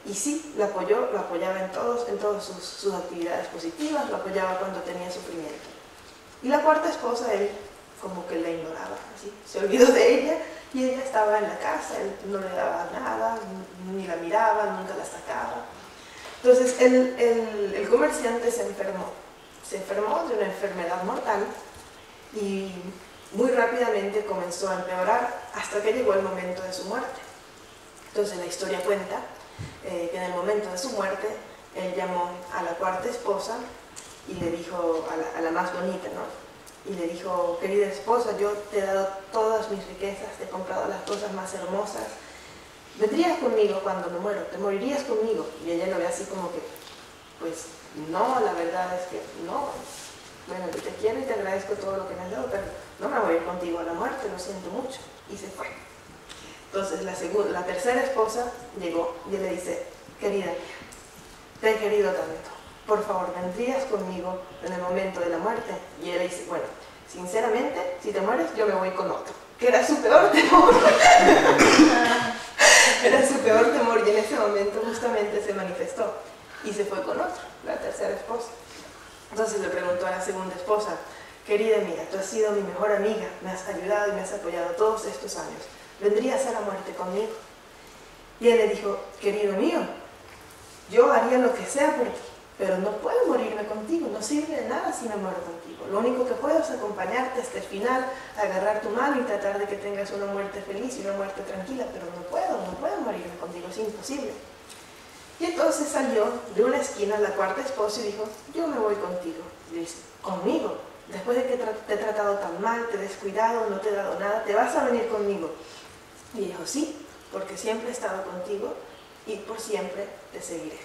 Y sí, lo apoyaba en todas sus actividades positivas, lo apoyaba cuando tenía sufrimiento. Y la cuarta esposa, él como que la ignoraba, así, se olvidó de ella y ella estaba en la casa, él no le daba nada, ni la miraba, nunca la sacaba. Entonces el comerciante se enfermó de una enfermedad mortal y muy rápidamente comenzó a empeorar hasta que llegó el momento de su muerte. Entonces la historia cuenta que en el momento de su muerte él llamó a la cuarta esposa y le dijo, a la más bonita, ¿no? Y le dijo: querida esposa, yo te he dado todas mis riquezas, te he comprado las cosas más hermosas, ¿vendrías conmigo cuando me muero? ¿Te morirías conmigo? Y ella lo ve así como que, pues no, la verdad es que no. Bueno, yo te quiero y te agradezco todo lo que me has dado, pero no me voy a ir contigo a la muerte, lo siento mucho. Y se fue. Entonces la tercera esposa llegó y le dice: querida, te he querido tanto, por favor, ¿vendrías conmigo en el momento de la muerte? Y él le dice: bueno, sinceramente, si te mueres, yo me voy con otro. Que era su peor temor. Era su peor temor, y en ese momento justamente se manifestó y se fue con otro, la tercera esposa. Entonces le preguntó a la segunda esposa: querida mía, tú has sido mi mejor amiga, me has ayudado y me has apoyado todos estos años, ¿vendrías a la muerte conmigo? Y él le dijo: querido mío, yo haría lo que sea por ti, pero no puedo morirme contigo, no sirve de nada si me muero contigo. Lo único que puedo es acompañarte hasta el final, agarrar tu mano y tratar de que tengas una muerte feliz y una muerte tranquila, pero no puedo morirme contigo, es imposible. Y entonces salió de una esquina la cuarta esposa y dijo: yo me voy contigo. Y dice: ¿conmigo? Después de que te he tratado tan mal, te he descuidado, no te he dado nada, ¿te vas a venir conmigo? Y dijo: sí, porque siempre he estado contigo y por siempre te seguiré.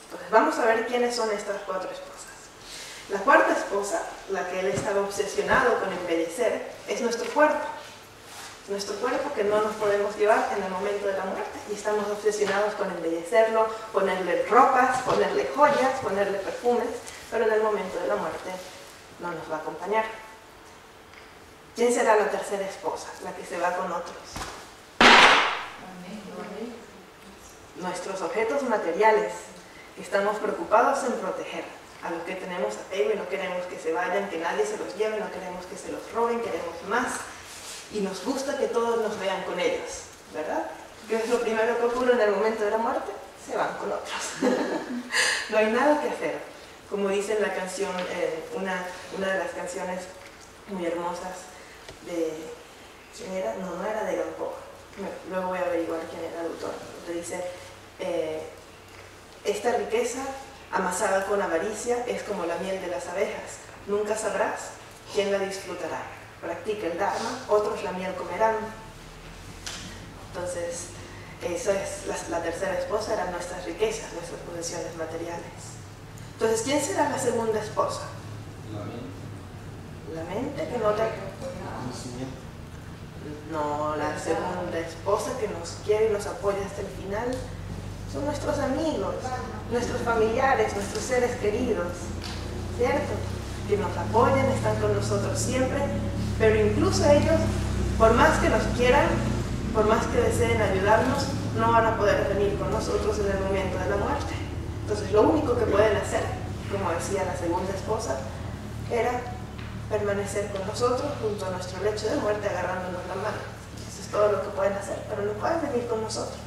Entonces vamos a ver quiénes son estas cuatro esposas. La cuarta esposa, la que él estaba obsesionado con embellecer, es nuestro cuerpo. Nuestro cuerpo que no nos podemos llevar en el momento de la muerte y estamos obsesionados con embellecerlo, ponerle ropas, ponerle joyas, ponerle perfumes, pero en el momento de la muerte no nos va a acompañar. ¿Quién será la tercera esposa, la que se va con otros? Nuestros objetos materiales, que estamos preocupados en proteger, a los que tenemos apego y no queremos que se vayan, que nadie se los lleve, no queremos que se los roben, queremos más. Y nos gusta que todos nos vean con ellos, ¿verdad? ¿Qué es lo primero que ocurre en el momento de la muerte? Se van con otros. No hay nada que hacer. Como dice en la canción, una de las canciones muy hermosas de... ¿quién era? No era de Gampo. Luego voy a averiguar quién era el autor. Le dice: esta riqueza amasada con avaricia es como la miel de las abejas. Nunca sabrás quién la disfrutará. Practica el Dharma, otros la miel comerán. Entonces, eso es la tercera esposa, eran nuestras riquezas, nuestras posesiones materiales. Entonces, ¿quién será la segunda esposa? La mente que no te... No, la segunda esposa que nos quiere y nos apoya hasta el final son nuestros amigos, nuestros familiares, nuestros seres queridos, ¿cierto? Que nos apoyan, están con nosotros siempre, pero incluso ellos, por más que nos quieran, por más que deseen ayudarnos, no van a poder venir con nosotros en el momento de la muerte. Entonces lo único que pueden hacer, como decía la segunda esposa, era permanecer con nosotros junto a nuestro lecho de muerte agarrándonos la mano. Eso es todo lo que pueden hacer, pero no pueden venir con nosotros.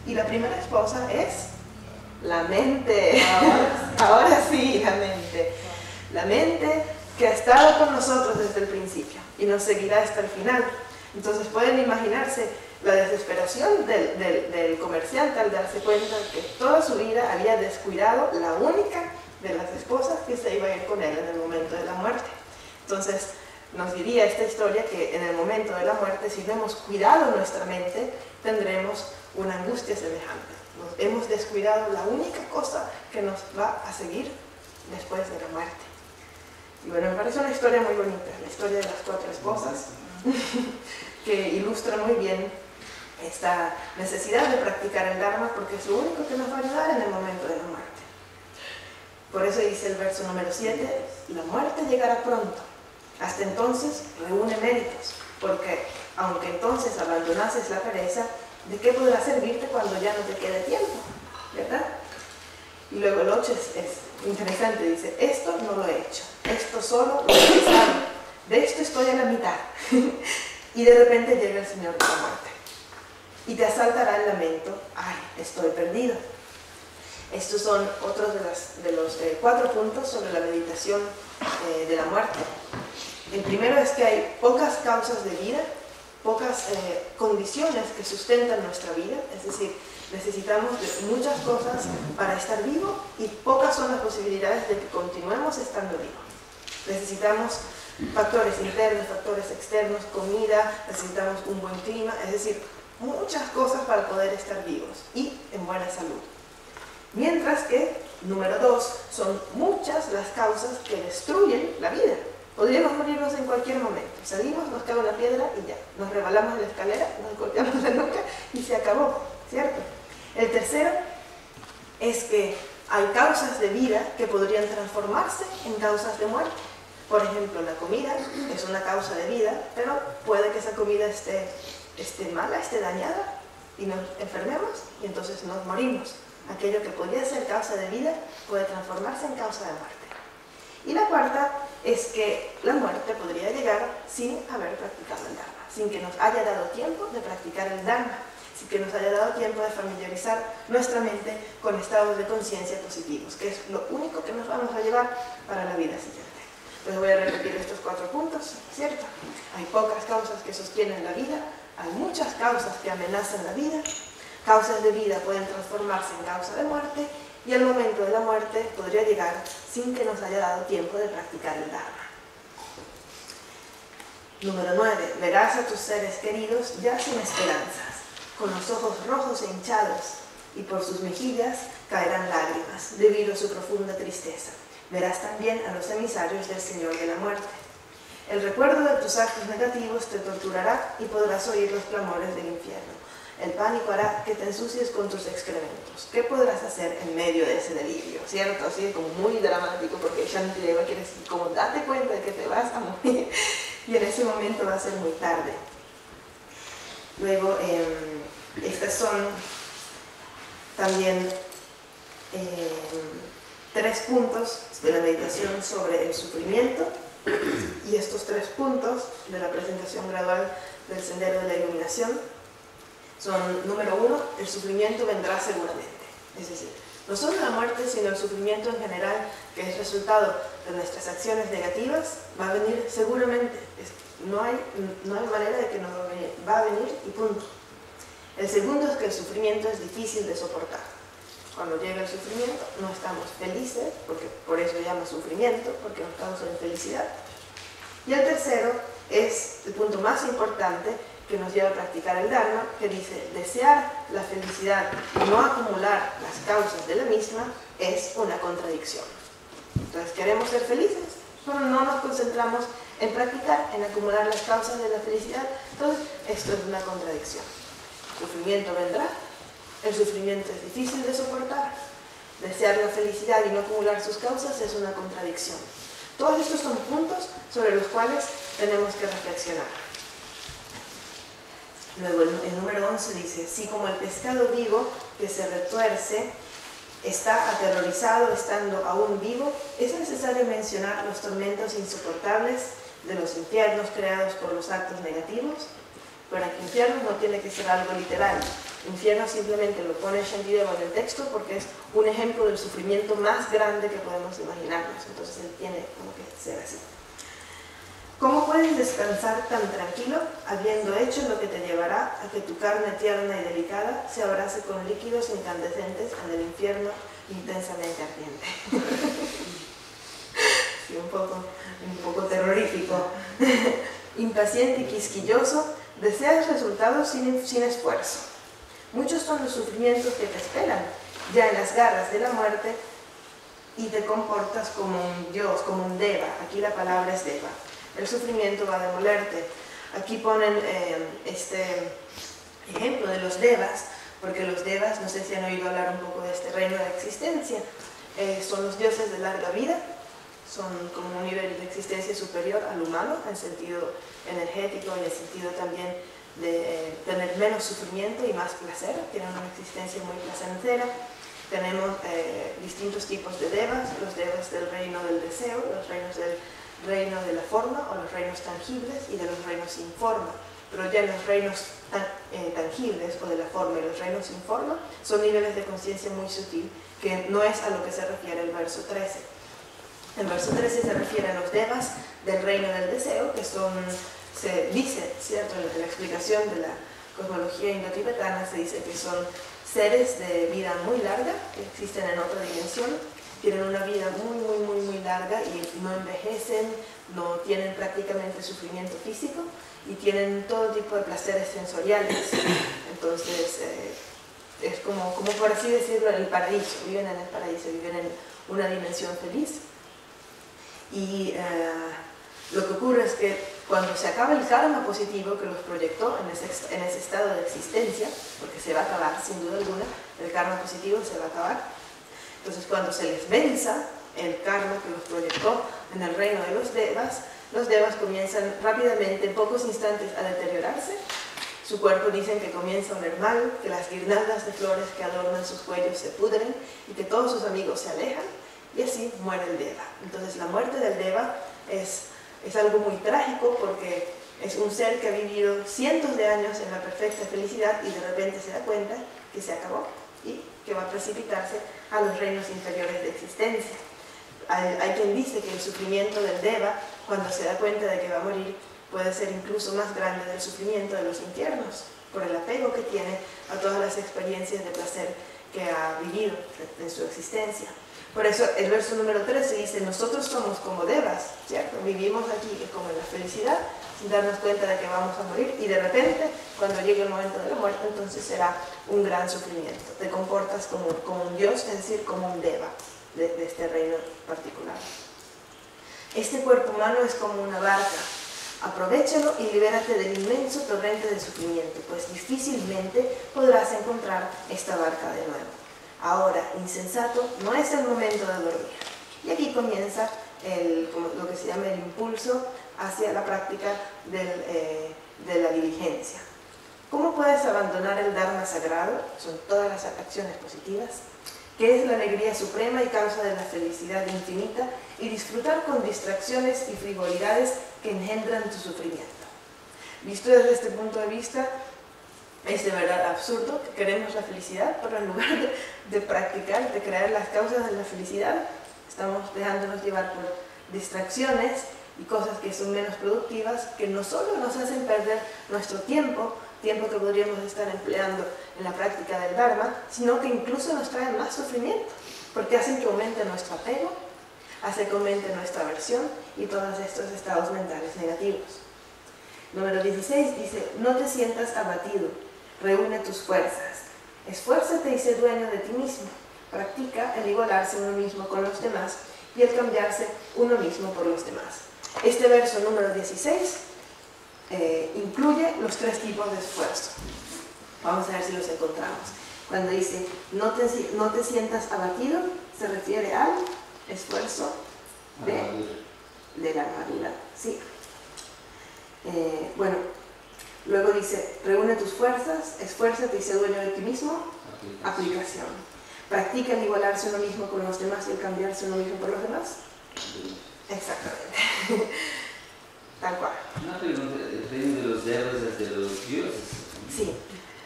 Y la primera esposa es la mente. Ahora sí, la mente. La mente que ha estado con nosotros desde el principio y nos seguirá hasta el final. Entonces pueden imaginarse la desesperación del comerciante al darse cuenta que toda su vida había descuidado la única de las esposas que se iba a ir con él en el momento de la muerte. Entonces nos diría esta historia que en el momento de la muerte, si no hemos cuidado nuestra mente, tendremos una angustia semejante. Nos hemos descuidado la única cosa que nos va a seguir después de la muerte. Y bueno, me parece una historia muy bonita, la historia de las cuatro esposas, que ilustra muy bien esta necesidad de practicar el Dharma, porque es lo único que nos va a ayudar en el momento de la muerte. Por eso dice el verso número 7, la muerte llegará pronto. Hasta entonces reúne méritos, porque aunque entonces abandonases la pereza, ¿de qué podrá servirte cuando ya no te quede tiempo? ¿Verdad? Y luego el 8 es interesante, dice, esto no lo he hecho, esto solo lo he pensado, de esto estoy a la mitad. Y de repente llega el Señor de la muerte. Y te asaltará el lamento, ay, estoy perdido. Estos son otros de los 4 puntos sobre la meditación de la muerte. El primero es que hay pocas causas de vida, pocas condiciones que sustentan nuestra vida, es decir, necesitamos de muchas cosas para estar vivo y pocas son las posibilidades de que continuemos estando vivos. Necesitamos factores internos, factores externos, comida, necesitamos un buen clima, es decir, muchas cosas para poder estar vivos y en buena salud. Mientras que, número 2, son muchas las causas que destruyen la vida. Podríamos morirnos en cualquier momento. Salimos, nos cae una piedra y ya. Nos rebalamos en la escalera, nos golpeamos la nuca y se acabó, ¿cierto? El tercero es que hay causas de vida que podrían transformarse en causas de muerte. Por ejemplo, la comida es una causa de vida, pero puede que esa comida esté mala, esté dañada y nos enfermemos y entonces nos morimos. Aquello que podría ser causa de vida puede transformarse en causa de muerte. Y la cuarta es que la muerte podría llegar sin haber practicado el Dharma, sin que nos haya dado tiempo de practicar el Dharma, sin que nos haya dado tiempo de familiarizar nuestra mente con estados de conciencia positivos, que es lo único que nos vamos a llevar para la vida siguiente. Entonces voy a repetir estos 4 puntos, ¿cierto? Hay pocas causas que sostienen la vida, hay muchas causas que amenazan la vida, causas de vida pueden transformarse en causa de muerte y el momento de la muerte podría llegar sin que nos haya dado tiempo de practicar el Dharma. Número 9. Verás a tus seres queridos ya sin esperanzas, con los ojos rojos e hinchados, y por sus mejillas caerán lágrimas debido a su profunda tristeza. Verás también a los emisarios del Señor de la muerte. El recuerdo de tus actos negativos te torturará y podrás oír los clamores del infierno. El pánico hará que te ensucies con tus excrementos. ¿Qué podrás hacer en medio de ese delirio? ¿Cierto? Así como muy dramático, porque Shantideva quiere decir, como date cuenta de que te vas a morir. Y en ese momento va a ser muy tarde. Luego, estas son también 3 puntos de la meditación sobre el sufrimiento. Y estos 3 puntos de la presentación gradual del Sendero de la Iluminación son, número 1, el sufrimiento vendrá seguramente. Es decir, no solo la muerte, sino el sufrimiento en general, que es resultado de nuestras acciones negativas, va a venir seguramente. No hay manera de que no va a venir y punto. El segundo es que el sufrimiento es difícil de soportar. Cuando llega el sufrimiento no estamos felices, porque por eso se llama sufrimiento, porque nos causa infelicidad. Y el tercero es el punto más importante que nos lleva a practicar el Dharma, que dice, desear la felicidad y no acumular las causas de la misma es una contradicción. Entonces queremos ser felices, pero no nos concentramos en practicar, en acumular las causas de la felicidad. Entonces esto es una contradicción. El sufrimiento vendrá, el sufrimiento es difícil de soportar, desear la felicidad y no acumular sus causas es una contradicción. Todos estos son puntos sobre los cuales tenemos que reflexionar. Luego el número 11 dice, si como el pescado vivo que se retuerce está aterrorizado estando aún vivo, es necesario mencionar los tormentos insoportables de los infiernos creados por los actos negativos. Pero el infierno no tiene que ser algo literal. Infierno simplemente lo pone Shantideva en el texto porque es un ejemplo del sufrimiento más grande que podemos imaginarnos. Entonces él tiene como que ser así. ¿Cómo puedes descansar tan tranquilo habiendo hecho lo que te llevará a que tu carne tierna y delicada se abrace con líquidos incandescentes en el infierno intensamente ardiente? Sí, un poco terrorífico. Impaciente y quisquilloso, deseas resultados sin esfuerzo. Muchos son los sufrimientos que te esperan ya en las garras de la muerte y te comportas como un dios, como un deva. Aquí la palabra es deva. El sufrimiento va a demolerte. Aquí ponen este ejemplo de los devas, porque los devas, no sé si han oído hablar un poco de este reino de existencia, son los dioses de larga vida, son como un nivel de existencia superior al humano, en sentido energético, en el sentido también de tener menos sufrimiento y más placer, tienen una existencia muy placentera. tenemos distintos tipos de devas, los devas del reino del deseo, los reinos del reino de la forma o los reinos tangibles y de los reinos sin forma. Pero ya los reinos tangibles o de la forma y los reinos sin forma son niveles de conciencia muy sutil, que no es a lo que se refiere el verso 13. El verso 13 se refiere a los devas del reino del deseo, que son, se dice, ¿cierto? En la explicación de la cosmología indo-tibetana se dice que son seres de vida muy larga, que existen en otra dimensión, tienen una vida muy larga y no envejecen, no tienen prácticamente sufrimiento físico y tienen todo tipo de placeres sensoriales. Entonces, es como por así decirlo, el paraíso, viven en el paraíso, viven en una dimensión feliz. Y lo que ocurre es que cuando se acaba el karma positivo que los proyectó en ese estado de existencia, porque se va a acabar sin duda alguna, el karma positivo se va a acabar, entonces cuando se les venza el karma que los proyectó en el reino de los devas comienzan rápidamente, en pocos instantes, a deteriorarse. Su cuerpo dicen que comienza a oler mal, que las guirnaldas de flores que adornan sus cuellos se pudren y que todos sus amigos se alejan, y así muere el deva. Entonces la muerte del deva es algo muy trágico porque es un ser que ha vivido cientos de años en la perfecta felicidad y de repente se da cuenta que se acabó y que va a precipitarse a los reinos inferiores de existencia. Hay quien dice que el sufrimiento del deva, cuando se da cuenta de que va a morir, puede ser incluso más grande del sufrimiento de los infiernos, por el apego que tiene a todas las experiencias de placer que ha vivido en su existencia. Por eso el verso número 13 dice, nosotros somos como devas, ¿cierto? Vivimos aquí como en la felicidad, sin darnos cuenta de que vamos a morir, y de repente, cuando llegue el momento de la muerte, entonces será un gran sufrimiento. Te comportas como un dios, es decir, como un deva de este reino particular. Este cuerpo humano es como una barca. Aprovéchalo y libérate del inmenso torrente de sufrimiento, pues difícilmente podrás encontrar esta barca de nuevo. Ahora, insensato, no es el momento de dormir. Y aquí comienza lo que se llama el impulso hacia la práctica de la diligencia. ¿Cómo puedes abandonar el Dharma sagrado? Son todas las acciones positivas, que es la alegría suprema y causa de la felicidad infinita, y disfrutar con distracciones y frivolidades que engendran tu sufrimiento. Visto desde este punto de vista, es de verdad absurdo que queremos la felicidad, pero en lugar de practicar, de crear las causas de la felicidad, estamos dejándonos llevar por distracciones y cosas que son menos productivas, que no solo nos hacen perder nuestro tiempo que podríamos estar empleando en la práctica del Dharma, sino que incluso nos traen más sufrimiento, porque hacen que aumente nuestro apego, hace que aumente nuestra aversión y todos estos estados mentales negativos. Número 16 dice, no te sientas abatido, reúne tus fuerzas, esfuérzate y sé dueño de ti mismo, practica el igualarse uno mismo con los demás y el cambiarse uno mismo por los demás. Este verso número 16 incluye los tres tipos de esfuerzo. Vamos a ver si los encontramos. Cuando dice no te sientas abatido, se refiere al esfuerzo de la armadura. Sí. Bueno, luego dice reúne tus fuerzas, esfuérzate y sé dueño de ti mismo. Aplicación. Practica el igualarse uno mismo con los demás y el cambiarse uno mismo por los demás. Exactamente. Tal cual. Una pregunta, ¿el reino de los devas es de los dioses? Sí,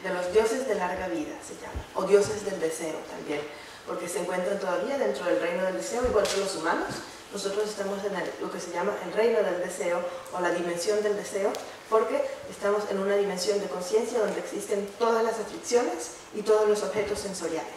de los dioses de larga vida se llama, o dioses del deseo también, porque se encuentran todavía dentro del reino del deseo, igual que los humanos. Nosotros estamos en lo que se llama el reino del deseo, o la dimensión del deseo, porque estamos en una dimensión de conciencia donde existen todas las aflicciones y todos los objetos sensoriales.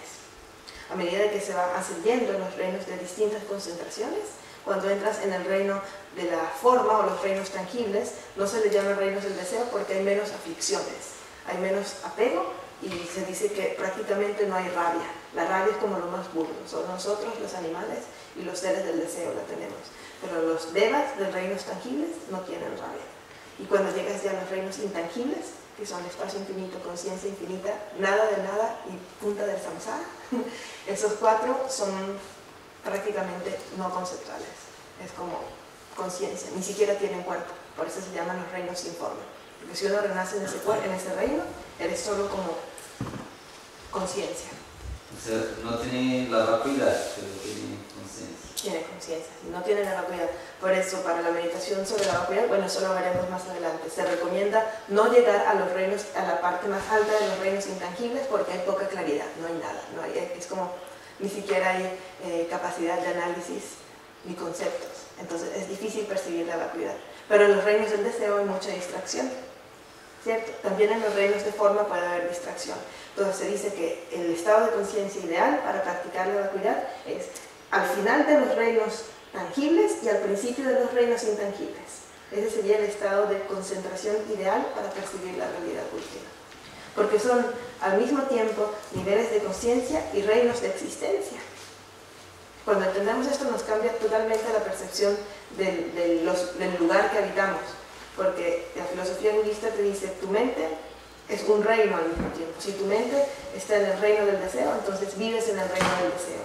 A medida que se va ascendiendo en los reinos de distintas concentraciones, cuando entras en el reino de la forma o los reinos tangibles, no se les llama reinos del deseo porque hay menos aflicciones, hay menos apego y se dice que prácticamente no hay rabia. La rabia es como lo más burdo, son nosotros los animales y los seres del deseo la tenemos. Pero los devas de reinos tangibles no tienen rabia. Y cuando llegas ya a los reinos intangibles, que son espacio infinito, conciencia infinita, nada de nada y punta del samsara, esos cuatro son prácticamente no conceptuales, es como conciencia, ni siquiera tienen cuerpo, por eso se llaman los reinos sin forma, porque si uno renace en ese reino, eres solo como conciencia. sea, no tiene la vacuidad, pero tiene conciencia. Tiene conciencia, no tiene la vacuidad. Por eso, para la meditación sobre la vacuidad, bueno, eso lo veremos más adelante. Se recomienda no llegar a los reinos, a la parte más alta de los reinos intangibles, porque hay poca claridad, no hay nada, no hay, es como ni siquiera hay capacidad de análisis ni conceptos. Entonces es difícil percibir la vacuidad. Pero en los reinos del deseo hay mucha distracción, ¿cierto? También en los reinos de forma puede haber distracción. Entonces se dice que el estado de conciencia ideal para practicar la vacuidad es al final de los reinos tangibles y al principio de los reinos intangibles. Ese sería el estado de concentración ideal para percibir la realidad última. Porque son al mismo tiempo niveles de conciencia y reinos de existencia. Cuando entendemos esto nos cambia totalmente la percepción del lugar que habitamos. Porque la filosofía budista te dice, tu mente es un reino al mismo tiempo. Si tu mente está en el reino del deseo, entonces vives en el reino del deseo.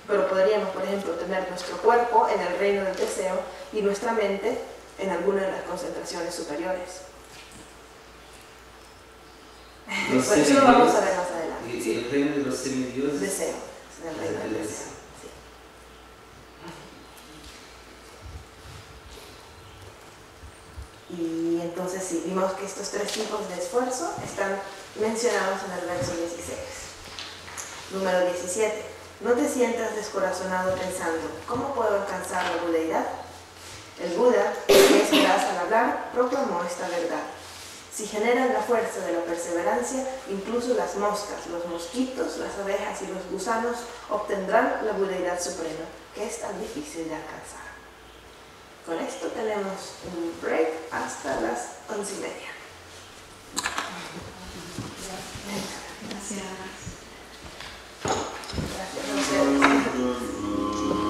Pero podríamos, por ejemplo, tener nuestro cuerpo en el reino del deseo y nuestra mente en alguna de las concentraciones superiores. Por eso lo vamos a ver más adelante. ¿Y el reino de los semidioses? Deseo, es el reino del deseo. Y entonces sí, vimos que estos tres tipos de esfuerzo están mencionados en el verso 16. Número 17. No te sientas descorazonado pensando, ¿cómo puedo alcanzar la budeidad? El Buda, que es veraz al hablar, proclamó esta verdad. Si generan la fuerza de la perseverancia, incluso las moscas, los mosquitos, las abejas y los gusanos obtendrán la budeidad suprema, que es tan difícil de alcanzar. Con esto tenemos un break hasta las 11:30. Gracias. Gracias a ustedes.